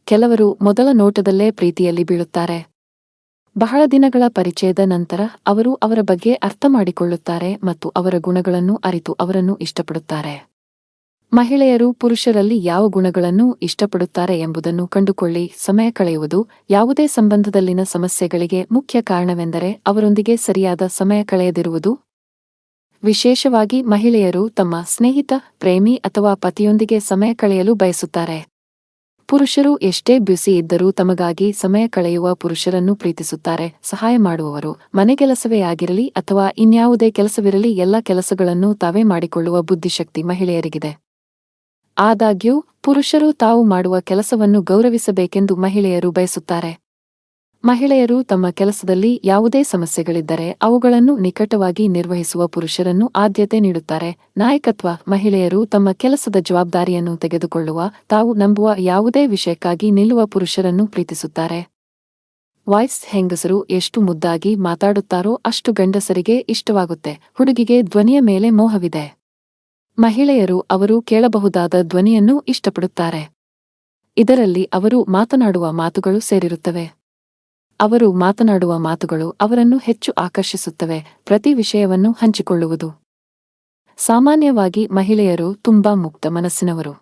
ಕೆಲವರು ಮೊದಲ ನೋಟದಲ್ಲೇ ಪ್ರೀತಿಯಲ್ಲಿ ಬೀಳುತ್ತಾರೆ. ಬಹಳ ದಿನಗಳ ಪರಿಚಯದ ನಂತರ ಅವರು ಅವರ ಬಗ್ಗೆ ಅರ್ಥ ಮಾಡಿಕೊಳ್ಳುತ್ತಾರೆ ಮತ್ತು ಅವರ ಗುಣಗಳನ್ನು ಅರಿತು ಅವರನ್ನು ಇಷ್ಟಪಡುತ್ತಾರೆ. ಮಹಿಳೆಯರು ಪುರುಷರಲ್ಲಿ ಯಾವ ಗುಣಗಳನ್ನು ಇಷ್ಟಪಡುತ್ತಾರೆ ಎಂಬುದನ್ನು ಕಂಡುಕೊಳ್ಳಿ. ಸಮಯ ಕಳೆಯುವುದು ಯಾವುದೇ ಸಂಬಂಧದಲ್ಲಿನ ಸಮಸ್ಯೆಗಳಿಗೆ ಮುಖ್ಯ ಕಾರಣವೆಂದರೆ ಅವರೊಂದಿಗೆ ಸರಿಯಾದ ಸಮಯ ಕಳೆಯದಿರುವುದು. ವಿಶೇಷವಾಗಿ ಮಹಿಳೆಯರು ತಮ್ಮ ಸ್ನೇಹಿತ, ಪ್ರೇಮಿ ಅಥವಾ ಪತಿಯೊಂದಿಗೆ ಸಮಯ ಕಳೆಯಲು ಬಯಸುತ್ತಾರೆ. ಪುರುಷರು ಎಷ್ಟೇ ಬ್ಯುಸಿ ಇದ್ದರೂ ತಮಗಾಗಿ ಸಮಯ ಕಳೆಯುವ ಪುರುಷರನ್ನು ಪ್ರೀತಿಸುತ್ತಾರೆ. ಸಹಾಯ ಮಾಡುವವರು, ಮನೆಗೆಲಸವೇ ಆಗಿರಲಿ ಅಥವಾ ಇನ್ಯಾವುದೇ ಕೆಲಸವಿರಲಿ, ಎಲ್ಲ ಕೆಲಸಗಳನ್ನು ತಾವೇ ಮಾಡಿಕೊಳ್ಳುವ ಬುದ್ಧಿಶಕ್ತಿ ಮಹಿಳೆಯರಿಗಿದೆ. ಆದಾಗ್ಯೂ ಪುರುಷರು ತಾವು ಮಾಡುವ ಕೆಲಸವನ್ನು ಗೌರವಿಸಬೇಕೆಂದು ಮಹಿಳೆಯರು ಬಯಸುತ್ತಾರೆ. ಮಹಿಳೆಯರು ತಮ್ಮ ಕೆಲಸದಲ್ಲಿ ಯಾವುದೇ ಸಮಸ್ಯೆಗಳಿದ್ದರೆ ಅವುಗಳನ್ನು ನಿಕಟವಾಗಿ ನಿರ್ವಹಿಸುವ ಪುರುಷರನ್ನು ಆದ್ಯತೆ ನೀಡುತ್ತಾರೆ. ನಾಯಕತ್ವ: ಮಹಿಳೆಯರು ತಮ್ಮ ಕೆಲಸದ ಜವಾಬ್ದಾರಿಯನ್ನು ತೆಗೆದುಕೊಳ್ಳುವ, ತಾವು ನಂಬುವ ಯಾವುದೇ ವಿಷಯಕ್ಕಾಗಿ ನಿಲ್ಲುವ ಪುರುಷರನ್ನು ಪ್ರೀತಿಸುತ್ತಾರೆ. ವಾಯ್ಸ್: ಹೆಂಗಸರು ಎಷ್ಟು ಮುದ್ದಾಗಿ ಮಾತಾಡುತ್ತಾರೋ ಅಷ್ಟು ಗಂಡಸರಿಗೆ ಇಷ್ಟವಾಗುತ್ತೆ. ಹುಡುಗಿಗೆ ಧ್ವನಿಯ ಮೇಲೆ ಮೋಹವಿದೆ. ಮಹಿಳೆಯರು ಅವರು ಕೇಳಬಹುದಾದ ಧ್ವನಿಯನ್ನು ಇಷ್ಟಪಡುತ್ತಾರೆ. ಇದರಲ್ಲಿ ಅವರು ಮಾತನಾಡುವ ಮಾತುಗಳು ಸೇರಿರುತ್ತವೆ. ಅವರು ಮಾತನಾಡುವ ಮಾತುಗಳು ಅವರನ್ನು ಹೆಚ್ಚು ಆಕರ್ಷಿಸುತ್ತವೆ. ಪ್ರತಿ ವಿಷಯವನ್ನು ಹಂಚಿಕೊಳ್ಳುವುದು. ಸಾಮಾನ್ಯವಾಗಿ ಮಹಿಳೆಯರು ತುಂಬಾ ಮುಕ್ತ ಮನಸ್ಸಿನವರು.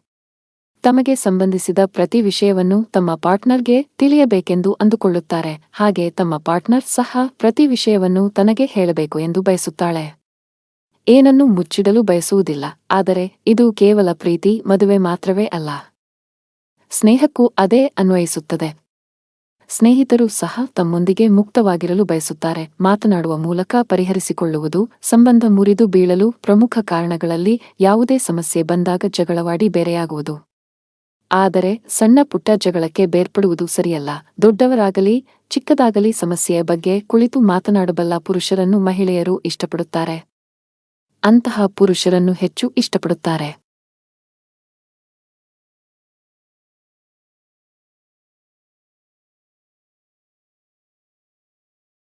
ತಮಗೆ ಸಂಬಂಧಿಸಿದ ಪ್ರತಿ ವಿಷಯವನ್ನು ತಮ್ಮ ಪಾರ್ಟ್ನರ್ಗೆ ತಿಳಿಯಬೇಕೆಂದು ಅಂದುಕೊಳ್ಳುತ್ತಾರೆ. ಹಾಗೆ ತಮ್ಮ ಪಾರ್ಟ್ನರ್ ಸಹ ಪ್ರತಿ ವಿಷಯವನ್ನು ತನಗೆ ಹೇಳಬೇಕು ಎಂದು ಬಯಸುತ್ತಾಳೆ. ಏನನ್ನೂ ಮುಚ್ಚಿಡಲು ಬಯಸುವುದಿಲ್ಲ. ಆದರೆ ಇದು ಕೇವಲ ಪ್ರೀತಿ, ಮದುವೆ ಮಾತ್ರವೇ ಅಲ್ಲ. ಸ್ನೇಹಕ್ಕೂ ಅದೇ ಅನ್ವಯಿಸುತ್ತದೆ. ಸ್ನೇಹಿತರು ಸಹ ತಮ್ಮೊಂದಿಗೆ ಮುಕ್ತವಾಗಿರಲು ಬಯಸುತ್ತಾರೆ. ಮಾತನಾಡುವ ಮೂಲಕ ಪರಿಹರಿಸಿಕೊಳ್ಳುವುದು. ಸಂಬಂಧ ಮುರಿದು ಬೀಳಲು ಪ್ರಮುಖ ಕಾರಣಗಳಲ್ಲಿ ಯಾವುದೇ ಸಮಸ್ಯೆ ಬಂದಾಗ ಜಗಳವಾಡಿ ಬೇರೆಯಾಗುವುದು. ಆದರೆ ಸಣ್ಣ ಪುಟ್ಟ ಜಗಳಕ್ಕೆ ಬೇರ್ಪಡುವುದು ಸರಿಯಲ್ಲ. ದೊಡ್ಡವರಾಗಲಿ ಚಿಕ್ಕದಾಗಲಿ ಸಮಸ್ಯೆಯ ಬಗ್ಗೆ ಕುಳಿತು ಮಾತನಾಡಬಲ್ಲ ಪುರುಷರನ್ನು ಮಹಿಳೆಯರು ಇಷ್ಟಪಡುತ್ತಾರೆ. ಅಂತಹ ಪುರುಷರನ್ನು ಹೆಚ್ಚು ಇಷ್ಟಪಡುತ್ತಾರೆ.